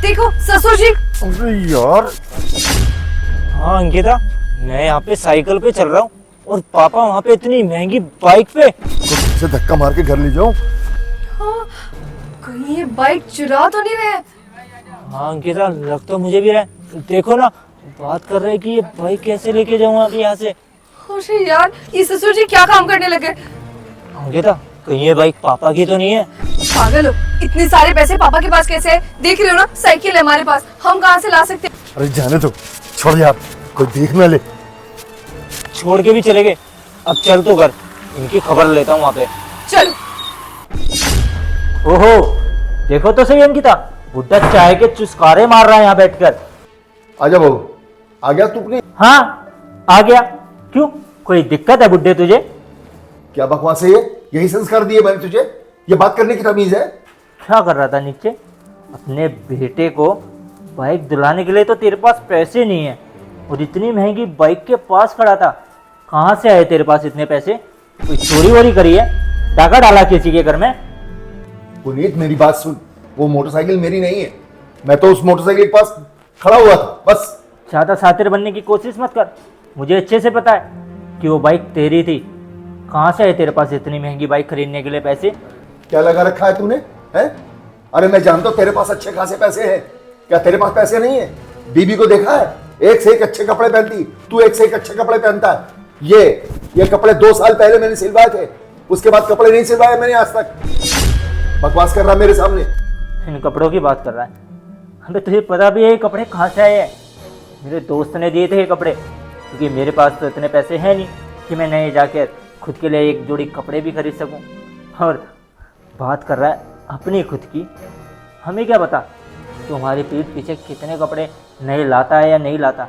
देखो ससुर जी। अरे यार। हाँ अंकिता, मैं यहाँ पे साइकिल पे चल रहा हूँ और पापा वहाँ पे इतनी महंगी बाइक पे। से धक्का मार के घर ले जाओ। हाँ, कहीं ये बाइक चुरा तो नहीं रहे? हाँ अंकिता, लग तो मुझे भी रहा है। देखो ना, बात कर रहे हैं कि ये बाइक कैसे लेके जाऊँ अभी यहाँ से। अरे यार, ये ससुर जी क्या काम करने लगे? अंकिता, कहीं ये बाइक पापा की तो नहीं है? पागल हो, इतने सारे पैसे पापा के पास कैसे है? देख रहे हो ना, साइकिल है हमारे पास, हम कहाँ से ला सकते हैं? अरे जाने दो, छोड़ यार, कोई देख ना ले। छोड़ के भी चले गए। अब चल तो कर, इनकी खबर लेता हूँ वहाँ पे। चलो। ओहो, देखो तो सही अंकिता, बुड्ढा चाय के चुस्कारे मार रहा है यहाँ बैठकर। आजा बहू, आ गया तू अपनी? हाँ आ गया। क्यों, कोई दिक्कत है बुड्ढे तुझे? क्या बकवास है ये? यही संस्कार दिए मैंने तुझे? ये बात करने की तमीज है? क्या कर रहा था नीचे? अपने बेटे को बाइक दिलाने के लिए तो तेरे पास पैसे नहीं है और इतनी महंगी बाइक के पास खड़ा था। कहाँ से आए तेरे पास इतने पैसे? कोई चोरी वोरी करी है? डाका डाला किसी के घर में? पुनीत मेरी बात सुन, वो मोटरसाइकिल मेरी नहीं है। मैं तो उस मोटरसाइकिल के पास खड़ा हुआ था बस। ज्यादा सातिर बनने की कोशिश मत कर। मुझे अच्छे से पता है कि वो बाइक तेरी थी। कहाँ से आए तेरे पास इतनी महंगी बाइक खरीदने के लिए पैसे? क्या लगा रखा है तूने? हैं? अरे मैं जानता हूँ तेरे पास अच्छे खासे पैसे हैं। क्या तेरे पास पैसे नहीं है? बीबी को देखा है, एक से एक अच्छे कपड़े पहनती, तू एक से एक अच्छे कपड़े पहनता है। ये कपड़े 2 साल पहले मैंने सिलवाए थे, उसके बाद कपड़े नहीं सिलवाए मैंने आज तक। बकवास कर रहा मेरे सामने। इन कपड़ों की बात कर रहा है? अबे तुझे पता भी है ये कपड़े कहाँ से आए हैं? मेरे दोस्त ने दिए थे ये कपड़े, क्योंकि मेरे पास तो इतने पैसे हैं नहीं कि मैं नए जाकर खुद के लिए एक जोड़ी कपड़े भी खरीद सकूं। और बात कर रहा है अपनी खुद की। हमें क्या पता तुम्हारी पीठ पीछे कितने कपड़े नए लाता है या नहीं लाता।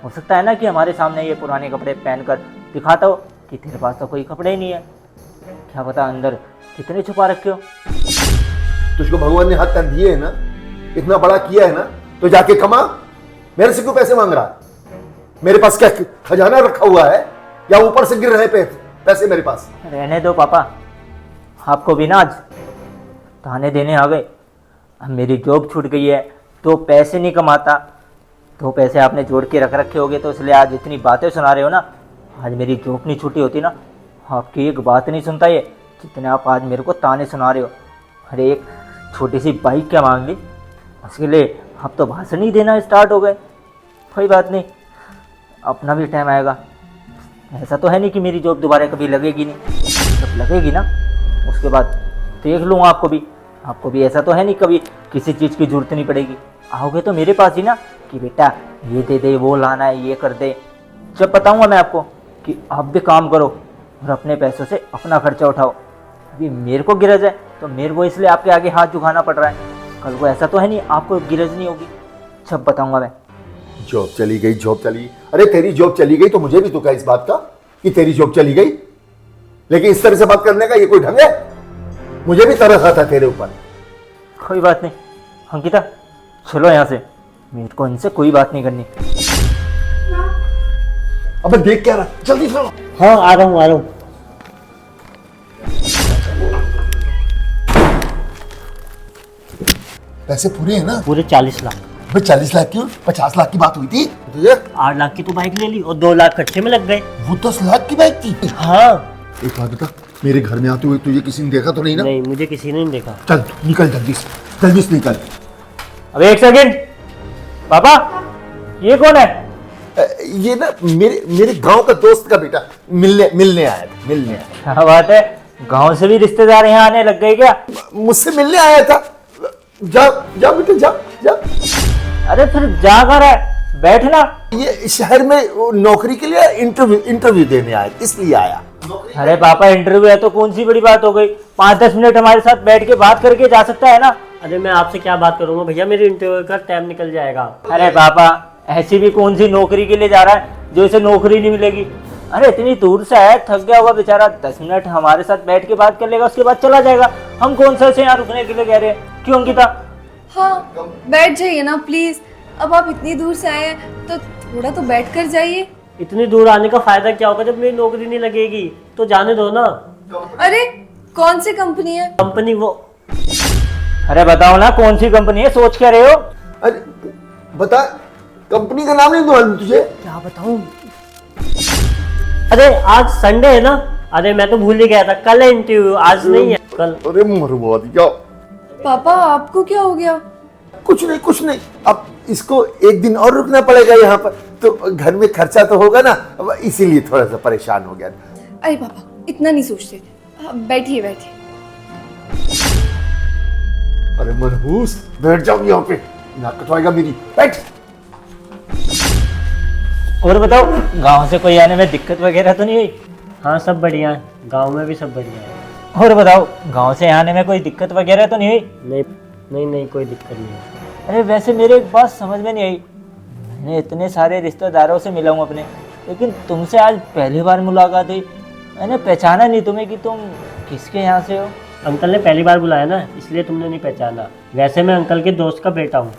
हो सकता है ना कि हमारे सामने ये पुराने कपड़े पहनकर दिखाता हो कि तेरे पास तो कोई कपड़े ही नहीं है। क्या पता अंदर कितने छुपा रखे हो। तुझको भगवान ने हाथ कर दिए है ना, इतना बड़ा किया है ना, तो जाके कमा। मेरे से क्यों पैसे मांग रहा? मेरे पास क्या खजाना रखा हुआ है या ऊपर से गिर रहे पैसे मेरे पास? रहने दो पापा, आपको भी ना आज ताने देने आ गए। अब मेरी जॉब छूट गई है तो पैसे नहीं कमाता, तो पैसे आपने जोड़ के रख रखे होगे, तो इसलिए आज इतनी बातें सुना रहे हो ना। आज मेरी जॉब नहीं छूटी होती ना, आपकी एक बात नहीं सुनता ये, जितने आप आज मेरे को ताने सुना रहे हो। अरे एक छोटी सी बाइक क्या मांग ली, उसके लिए आप तो भाषण ही देना स्टार्ट हो गए। कोई बात नहीं, अपना भी टाइम आएगा। ऐसा तो है नहीं कि मेरी जॉब दोबारा कभी लगेगी नहीं। जब लगेगी ना उसके बाद देख लूँगा आपको भी ऐसा तो है नहीं कभी किसी चीज़ की जरूरत नहीं पड़ेगी। आओगे तो मेरे पास ही ना कि बेटा ये दे दे, वो लाना है, ये कर दे। जब बताऊँगा मैं आपको कि आप भी काम करो और अपने पैसों से अपना खर्चा उठाओ। अभी मेरे को गिरज है तो मेरे को इसलिए आपके आगे हाथ झुकाना पड़ रहा है। कल को ऐसा तो है नहीं आपको गिरज नहीं होगी। जब बताऊँगा मैं। जॉब चली गई, जॉब चली। अरे तेरी जॉब चली गई तो मुझे भी दुख है इस बात का कि तेरी जॉब चली गई, लेकिन इस तरह से बात करने का ये कोई ढंग है? मुझे भी तरस आता तेरे ऊपर। कोई बात नहीं अंकिता, चलो यहाँ से, मेरे को इनसे कोई बात नहीं करनी। अबे देख क्या रहा, जल्दी चलो। हाँ आ रहा हूँ। पैसे पूरे हैं ना? पूरे 40 लाख। भाई 40 लाख क्यों? 50 लाख की बात हुई थी तुझे। 8 लाख की तो बाइक ले ली और 2 लाख खर्चे में लग गए। वो 10 लाख की बाइक थी। हाँ। एक बात बता, मेरे घर में आते हुए तुझे किसी ने देखा तो नहीं ना? नहीं, मुझे किसी ने नहीं देखा। चल निकल जल्दी से निकल। अब एक सेकंड, पापा ये कौन है? ये ना मेरे गांव का दोस्त का बेटा मिलने आया था। क्या बात है, गांव से भी रिश्तेदार यहाँ आने लग गए क्या? मुझसे मिलने आया था। जा बेटा जा। अरे फिर जा कर है, बैठना। ये शहर में नौकरी के लिए इंटरव्यू देने आया, इसलिए आया। अरे पापा इंटरव्यू है तो कौन सी बड़ी बात हो गई? 5-10 मिनट हमारे साथ बैठ के बात करके जा सकता है ना। अरे मैं आपसे क्या बात करूंगा भैया, मेरे इंटरव्यू का टाइम निकल जाएगा। अरे पापा ऐसी भी कौन सी नौकरी के लिए जा रहा है जो इसे नौकरी नहीं मिलेगी? अरे इतनी दूर से आया, थक गया होगा बेचारा, 10 मिनट हमारे साथ बैठ के बात कर लेगा, उसके बाद चला जाएगा। हम कौन सा इसे यहाँ रुकने के लिए कह रहे हैं? क्यों अंकिता? हाँ बैठ जाइए ना प्लीज। अब आप इतनी दूर से आए हैं तो थोड़ा तो बैठ कर जाइए। इतनी दूर आने का फायदा क्या होगा जब मेरी नौकरी नहीं लगेगी? तो जाने दो ना। अरे कौन सी कंपनी है? कंपनी वो। अरे बताओ ना कौन सी कंपनी है, सोच क्या रहे हो? अरे बता, कंपनी का नाम नहीं मालूम तुझे? क्या बताऊं? अरे आज संडे है ना। अरे मैं तो भूल ही गया था, कल है इंटरव्यू, आज नहीं है कल। अरे मरवा दिया। पापा आपको क्या हो गया? कुछ नहीं कुछ नहीं, अब इसको एक दिन और रुकना पड़ेगा यहाँ पर, तो घर में खर्चा तो होगा ना, अब इसीलिए थोड़ा सा परेशान हो गया। अरे पापा इतना नहीं सोचते, बैठिए बैठिए। अरे मनहूस, बैठ जाओ यहाँ पे, नाक कटवाएगा मेरी, बैठ। और बताओ, गांव से कोई आने में दिक्कत वगैरह तो नहीं हुई? हाँ सब बढ़िया है, गांव में भी सब बढ़िया है। और बताओ, गांव से आने में कोई दिक्कत वगैरह तो नहीं हुई? नहीं नहीं नहीं, कोई दिक्कत नहीं है। अरे वैसे मेरे एक बात समझ में नहीं आई, मैंने इतने सारे रिश्तेदारों से मिला हूँ अपने, लेकिन तुमसे आज पहली बार मुलाकात हुई। मैंने पहचाना नहीं तुम्हें कि तुम किसके यहाँ से हो। अंकल ने पहली बार बुलाया ना, इसलिए तुमने नहीं पहचाना। वैसे मैं अंकल के दोस्त का बेटा हूँ।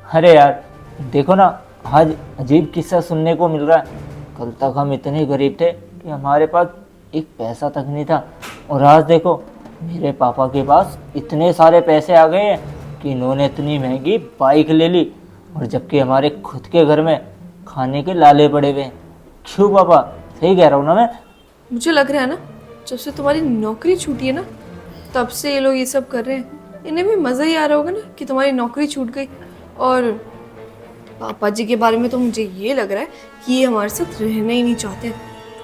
अरे यार देखो ना, आज अजीब किस्सा सुनने को मिल रहा है। कल तक हम इतने गरीब थे कि हमारे पास एक पैसा तक नहीं था, और आज देखो मेरे पापा के पास इतने सारे पैसे आ गए हैं कि इन्होंने इतनी महंगी बाइक ले ली, और जबकि हमारे खुद के घर में खाने के लाले पड़े हुए हैं। क्यों पापा, सही कह रहा हूँ ना मैं? मुझे लग रहा है ना, जब से तुम्हारी नौकरी छूटी है ना, तब से ये लोग ये सब कर रहे हैं। इन्हें भी मज़ा ही आ रहा होगा ना कि तुम्हारी नौकरी छूट गई। और पापा जी के बारे में तो मुझे ये लग रहा है कि ये हमारे साथ रहना ही नहीं चाहते।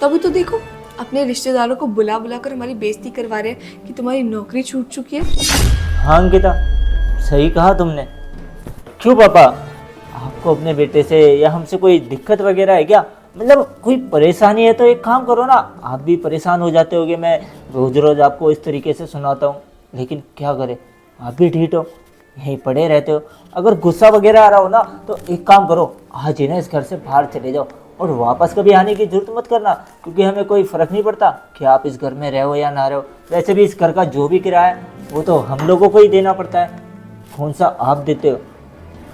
तभी तो देखो, अपने रिश्तेदारों को बुला बुला कर हमारी बेइज्जती करवा रहे हैं कि तुम्हारी नौकरी छूट चुकी है। हाँ अंकिता, सही कहा तुमने। क्यों पापा, आपको अपने बेटे से या हमसे कोई दिक्कत वगैरह है क्या? मतलब कोई परेशानी है तो एक काम करो ना, आप भी परेशान हो जाते होगे, मैं रोज़ रोज़ आपको इस तरीके से सुनाता हूँ, लेकिन क्या करें, आप भी ठीक हो, यहीं पड़े रहते हो। अगर गुस्सा वगैरह आ रहा हो ना, तो एक काम करो, आज ही ना इस घर से बाहर चले जाओ, और वापस कभी आने की जरूरत मत करना, क्योंकि हमें कोई फ़र्क नहीं पड़ता कि आप इस घर में रहो या ना रहो। वैसे भी इस घर का जो भी किराया है वो तो हम लोगों को ही देना पड़ता है, कौन सा आप देते हो।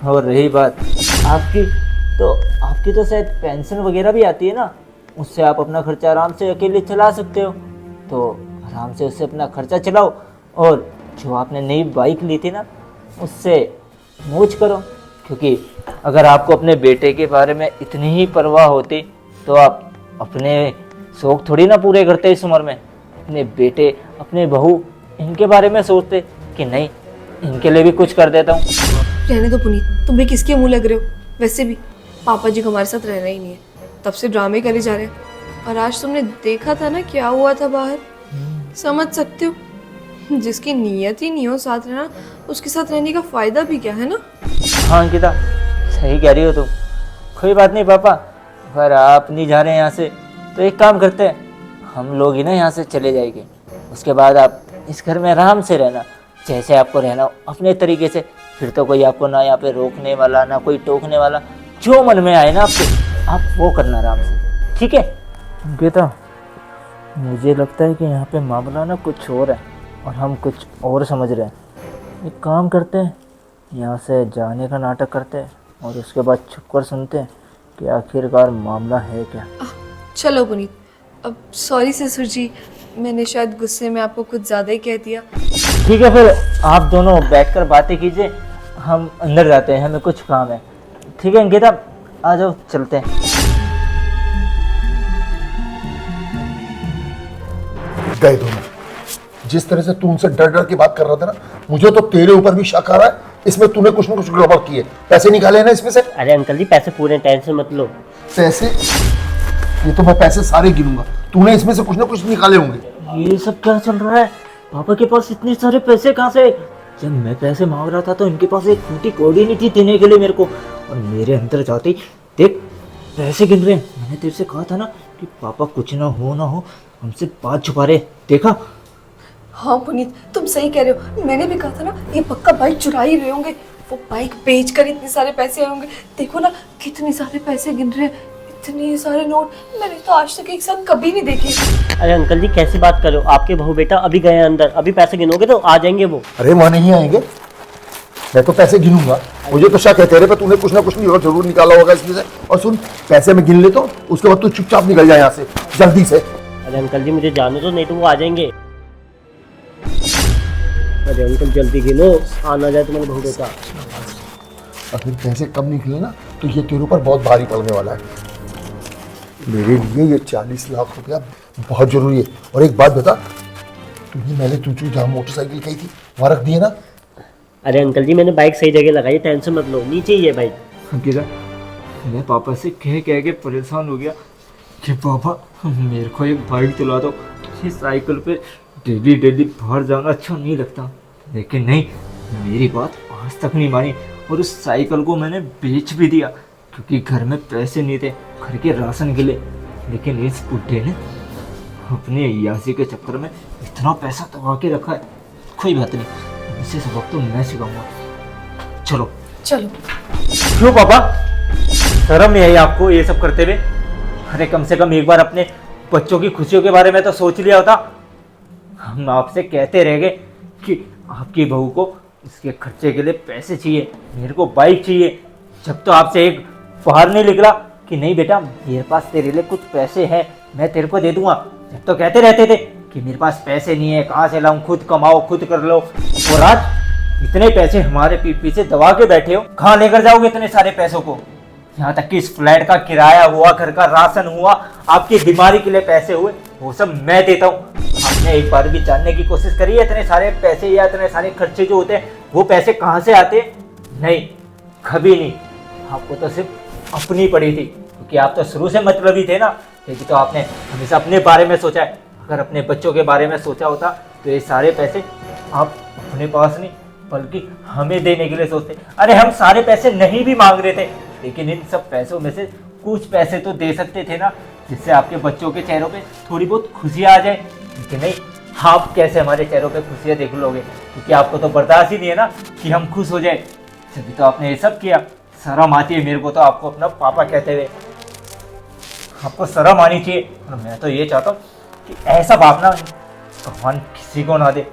और रही बात आपकी तो शायद पेंशन वगैरह भी आती है ना, उससे आप अपना खर्चा आराम से अकेले चला सकते हो, तो आराम से उससे अपना खर्चा चलाओ। और जो आपने नई बाइक ली थी ना, उससे मौज करो, क्योंकि अगर आपको अपने बेटे के बारे में इतनी ही परवाह होती तो आप अपने शौक थोड़ी ना पूरे करते इस उम्र में। अपने बेटे, अपने बहू, इनके बारे में सोचते कि नहीं, इनके लिए भी कुछ कर देता हूँ। रहने दो पुनीत, तुम भी किसके मुंह लग रहे हो? वैसे भी पापा जी को हमारे साथ रहना ही नहीं है, तब से ड्रामे करे जा रहे हैं। और आज तुमने देखा था ना क्या हुआ था बाहर, समझ सकते हो। जिसकी नीयत ही नहीं हो साथ रहना, उसके साथ रहने का फायदा भी क्या है ना। हाँ अंकिता, सही कह रही हो तुम। कोई बात नहीं पापा, अगर आप नहीं जा रहे हैं यहाँ से तो एक काम करते हैं, हम लोग ही ना यहाँ से चले जाएंगे। उसके बाद आप इस घर में आराम से रहना, जैसे आपको रहना हो अपने तरीके से। फिर तो कोई आपको ना यहाँ पे रोकने वाला, ना कोई टोकने वाला। जो मन में आए ना आपके, आप वो करना आराम से, ठीक है? अंकिता, मुझे लगता है कि यहाँ पे मामला ना कुछ और है और हम कुछ और समझ रहे हैं। एक काम करते हैं, यहाँ से जाने का नाटक करते हैं और उसके बाद छुप कर सुनते हैं कि आखिरकार मामला है क्या। चलो पुनीत, अब सॉरी ससुर जी, मैंने शायद गुस्से में आपको कुछ ज़्यादा ही कह दिया। ठीक है, फिर आप दोनों बैठकर बातें कीजिए, हम अंदर जाते हैं, हमें कुछ काम है। ठीक है अंकिता, आ जाओ चलते हैं। गए दोनों। जिस तरह से तू उनसे डर डर की बात कर रहा था ना, मुझे तो तेरे ऊपर भी शक आ रहा है, इसमें तूने कुछ ना कुछ गड़बड़ की है। पैसे निकाले हैं ना इसमें से? अरे अंकल जी, पैसे पूरे, टेंशन मत लो। पैसे? ये तो मैं पैसे सारे गिनूंगा, तूने इसमें से कुछ ना कुछ निकाले होंगे। ये सब क्या चल रहा है? पापा के पास इतने सारे पैसे कहाँ से? जब मैं पैसे मांग रहा था तो इनके पास एक फूटी कौड़ी नहीं थी देने के लिए मेरे को, और मेरे अंदर जाते ही देख पैसे गिन रहे हैं। मैंने तेरे से कहा था ना कि पापा कुछ ना हो हमसे बात छुपा रहे, देखा? हाँ पुनीत, तुम सही कह रहे हो, मैंने भी कहा था ना ये पक्का बाइक चुरा ही रहे होंगे। वो बाइक बेच कर इतने सारे पैसे आए होंगे। देखो ना कितने सारे पैसे गिन रहे हैं, इतने सारे नोट मैंने तो आज तक एक साथ कभी नहीं देखे। अरे अंकल जी कैसी बात कर रहे हो, आपके बहू बेटा अभी गए हैं अंदर, अभी पैसे गिनोगे तो आ जाएंगे वो। अरे वहां नहीं आएंगे, मैं तो पैसे गिनूंगा। मुझे तो शक है तेरे पे, तूने कुछ ना कुछ जरूर निकाला होगा इसमें से। और सुन, पैसे मैं गिन लेता हूँ, उसके बाद तू चुपचाप निकल जाए यहाँ से जल्दी से। अरे अंकल जी मुझे जाने दो, नहीं तो वो आ जाएंगे। अरे अंकल जल्दी गिनो, आ ना जाए तुम्हारे बहू बेटा। अगर पैसे कम निकले ना तो ये तेरे ऊपर बहुत भारी पड़ने वाला है। मेरे लिए ये 40 लाख रुपया बहुत जरूरी है। और एक बात बता, तूने मैंने तुझे जहाँ मोटरसाइकिल कही थी वहाँ रख दिए ना? अरे अंकल जी, मैंने बाइक सही जगह लगाई, टेंशन मत लो, नीचे ही है बाइक। अंकिता, मैं पापा से कह कह के परेशान हो गया कि पापा मेरे को एक बाइक दिला दो। इस साइकिल पे डेली डेली बाहर जाना अच्छा नहीं लगता। लेकिन नहीं, मेरी बात आज तक नहीं मानी और उस साइकिल को मैंने बेच भी दिया क्योंकि घर में पैसे नहीं थे घर के राशन के लिए। लेकिन इस बुढ़े ने अपने यासी के चक्कर में इतना पैसा दबा के रखा है। कोई बात नहीं, इसे सबक तो मैं सिखाऊंगा। चलो चलो। क्यों पापा, शर्म नहीं आई आपको ये सब करते हुए? अरे कम से कम एक बार अपने बच्चों की खुशियों के बारे में तो सोच लिया होता। हम आपसे कहते रह गए कि आपकी बहू को इसके खर्चे के लिए पैसे चाहिए, मेरे को बाइक चाहिए। जब तो आपसे एक बाहर नहीं निकला कि नहीं बेटा मेरे पास तेरे लिए कुछ पैसे हैं, मैं तेरे को दे दूंगा। जब तो कहते रहते थे कि मेरे पास पैसे नहीं है, कहाँ से लाऊं, खुद कमाओ खुद कर लो। और आज इतने पैसे हमारे पीठ पीछे दबा के बैठे हो, कहाँ लेकर जाओगे इतने सारे पैसों को? यहाँ तक कि इस फ्लैट का किराया हुआ, घर का राशन हुआ, आपकी बीमारी के लिए पैसे हुए, वो सब मैं देता हूँ। आपने एक बार भी जानने की कोशिश करी है इतने सारे पैसे या इतने सारे खर्चे जो होते हैं वो पैसे कहाँ से आते? नहीं, कभी नहीं। आपको तो सिर्फ अपनी पड़ी थी क्योंकि आप तो शुरू से मतलबी थे ना। लेकिन तो आपने हमेशा अपने बारे में सोचा है। अगर अपने बच्चों के बारे में सोचा होता तो ये सारे पैसे आप अपने पास नहीं बल्कि हमें देने के लिए सोचते। अरे हम सारे पैसे नहीं भी मांग रहे थे, लेकिन इन सब पैसों में से कुछ पैसे तो दे सकते थे ना, जिससे आपके बच्चों के चेहरों पे थोड़ी बहुत खुशियाँ आ जाए। लेकिन नहीं, आप कैसे हमारे चेहरों पे खुशियाँ देख लोगे? क्योंकि आपको तो बर्दाश्त ही नहीं है ना कि हम खुश हो जाए। तभी तो आपने ये सब किया। शर्म आती है मेरे को तो आपको अपना पापा कहते हुए। आपको शर्म आनी चाहिए। और मैं तो ये चाहता हूँ कि ऐसा बाप ना भगवान किसी को ना दे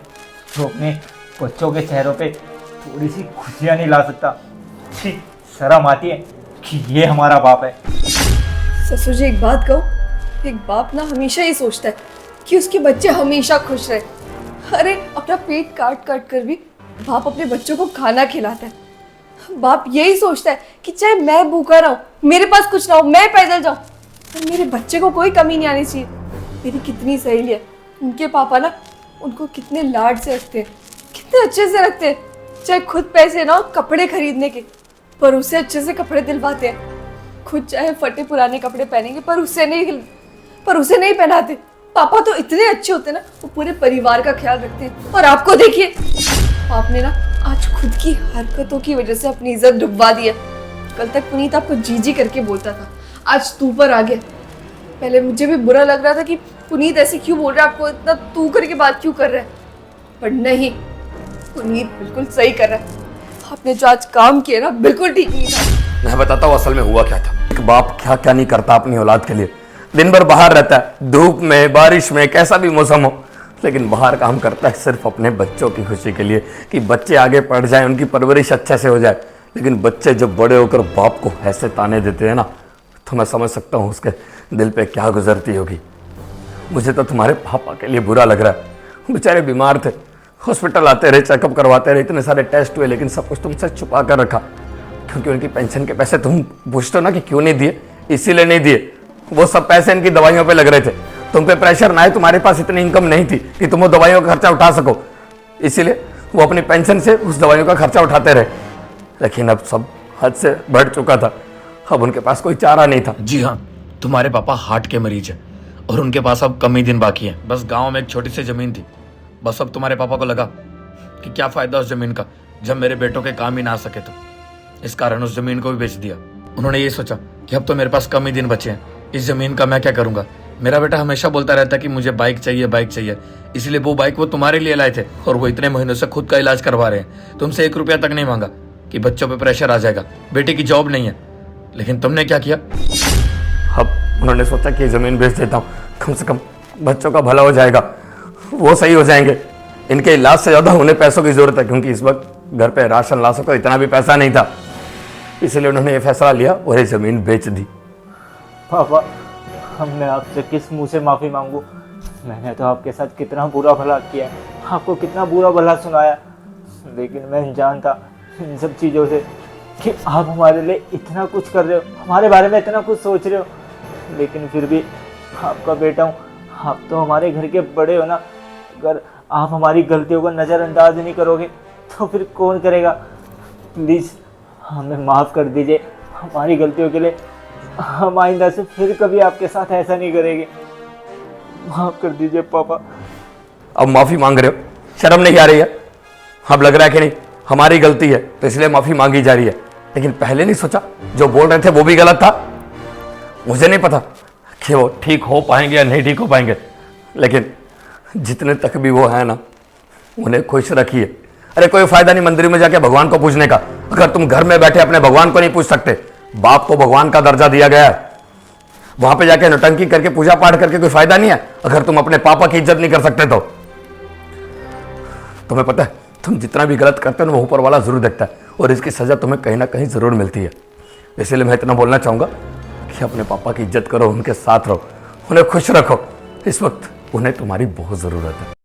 जो अपने बच्चों के चेहरों पे थोड़ी सी खुशियाँ नहीं ला सकता। छी, शर्म आती है कि ये हमारा बाप है। ससुर जी एक बात कहूँ, एक बाप ना हमेशा ही सोचता है कि उसके बच्चे हमेशा खुश रहे। अरे अपना पेट काट काट कर भी बाप अपने बच्चों को खाना खिलाता है। बाप यही सोचता है कि चाहे मैं भूखा रहूं, मेरे पास कुछ ना हो, मैं पैदल जाऊं, पर मेरे बच्चे को कोई कमी नहीं आनी चाहिए। मेरी कितनी सहेली है, उनके पापा ना उनको कितने लाड से रखते हैं, कितने अच्छे से रखते हैं। चाहे खुद पैसे ना हो कपड़े खरीदने के, पर उससे अच्छे से कपड़े दिलवाते हैं। खुद चाहे फटे पुराने कपड़े पहनेंगे पर उसे नहीं पहनाते। पापा तो इतने अच्छे होते हैं ना, वो पूरे परिवार का ख्याल रखते हैं। और आपको देखिए, आपने ना आज खुद की हरकतों की वजह से अपनी इज्जत डुबवा दी है। कल तक पुनीत आपको जी करके बोलता था, आज तू पर आ गया। पहले मुझे भी बुरा लग रहा था कि पुनीत ऐसे क्यों बोल रहा है, आपको इतना तू करके बात क्यों कर रहा है, पर नहीं, पुनीत बिल्कुल सही कर रहा है। आपने जो आज काम किया ना बिल्कुल ठीक नहीं था। मैं बताता हूँ असल में हुआ क्या था। एक बाप क्या क्या नहीं करता अपनी औलाद के लिए। दिन भर बाहर रहता है, धूप में बारिश में कैसा भी मौसम हो, लेकिन बाहर काम करता है सिर्फ अपने बच्चों की खुशी के लिए कि बच्चे आगे पढ़ जाएं, उनकी परवरिश अच्छे से हो जाए। लेकिन बच्चे जब बड़े होकर बाप को ऐसे ताने देते हैं ना, तो मैं समझ सकता हूँ उसके दिल पे क्या गुजरती होगी। मुझे तो तुम्हारे पापा के लिए बुरा लग रहा है। बेचारे बीमार थे, हॉस्पिटल आते रहे, चेकअप करवाते रहे, इतने सारे टेस्ट हुए, लेकिन सब कुछ तुमसे छुपा कर रखा क्योंकि उनकी पेंशन के पैसे तुम पूछते हो ना कि क्यों नहीं दिए, इसीलिए नहीं दिए। वो सब पैसे इनकी दवाइयों पे लग रहे थे। तुम पे प्रेशर ना आए, तुम्हारे पास इतनी इनकम नहीं थी कि तुम वो दवाइयों का खर्चा उठा सको, इसीलिए वो अपनी पेंशन से उस दवाइयों का खर्चा उठाते रहे। लेकिन अब सब हद से बढ़ चुका था, अब उनके पास कोई चारा नहीं था। जी हाँ, तुम्हारे पापा हार्ट के मरीज हैं और उनके पास अब कम ही दिन बाकी हैं। बस गांव में एक छोटी सी जमीन थी। बस अब तुम्हारे पापा को लगा कि क्या फायदा उस जमीन का जब मेरे बेटों के काम ही ना आ सके, तो इस कारण उस जमीन को भी बेच दिया। उन्होंने ये सोचा कि अब तो मेरे पास कम ही दिन बचे हैं, इस जमीन का मैं क्या करूंगा। मेरा बेटा हमेशा बोलता रहता कि मुझे बाइक चाहिए, बाइक चाहिए, इसलिए वो बाइक वो तुम्हारे लिए लाए थे और वो इतने महीनों से खुद का इलाज करवा रहे हैं। तुमसे 1 रुपया तक नहीं मांगा कि बच्चों पे प्रेशर आ जाएगा, बेटे की जॉब नहीं है। लेकिन तुमने क्या किया? अब उन्होंने सोचा कि जमीन बेच देता हूँ, कम से कम बच्चों का भला हो जाएगा, वो सही हो जाएंगे। इनके इलाज से ज़्यादा उन्हें पैसों की ज़रूरत है क्योंकि इस वक्त घर पे राशन ला सको इतना भी पैसा नहीं था, इसलिए उन्होंने ये फैसला लिया और ये ज़मीन बेच दी। पापा, हम मैं आपसे किस मुंह से माफ़ी मांगू? मैंने तो आपके साथ कितना बुरा भला किया है, आपको कितना बुरा भला सुनाया, लेकिन मैं अनजान था इन सब चीज़ों से। कि आप हमारे लिए इतना कुछ कर रहे हो, हमारे बारे में इतना कुछ सोच रहे हो, लेकिन फिर भी आपका बेटा हूँ, आप तो हमारे घर के बड़े हो ना। अगर आप हमारी गलतियों को नज़रअंदाज नहीं करोगे तो फिर कौन करेगा। प्लीज़ हमें माफ़ कर दीजिए हमारी गलतियों के लिए। हम आइंदा से फिर कभी आपके साथ ऐसा नहीं करेंगे। माफ़ कर दीजिए पापा। अब माफी मांग रहे हो, शर्म नहीं आ रही है? अब लग रहा है कि नहीं हमारी गलती है तो इसलिए माफी मांगी जा रही है, लेकिन पहले नहीं सोचा जो बोल रहे थे वो भी गलत था। मुझे नहीं पता कि वो ठीक हो पाएंगे या नहीं ठीक हो पाएंगे, लेकिन जितने तक भी वो है ना, उन्हें खुश रखिए। अरे कोई फायदा नहीं मंदिर में जाके भगवान को पूजने का, अगर तुम घर में बैठे अपने भगवान को नहीं पूछ सकते। बाप को भगवान का दर्जा दिया गया है, वहां पे जाके नौटंकी करके पूजा पाठ करके कोई फायदा नहीं है। अगर तुम अपने पापा की इज्जत नहीं कर सकते तो तुम्हें पता है तुम जितना भी गलत करते हो ना वो ऊपर वाला जरूर देखता है, और इसकी सजा तुम्हें कहीं ना कहीं जरूर मिलती है। इसलिए मैं इतना बोलना चाहूंगा कि अपने पापा की इज्जत करो, उनके साथ रहो, उन्हें खुश रखो। इस वक्त उन्हें तुम्हारी बहुत जरूरत है।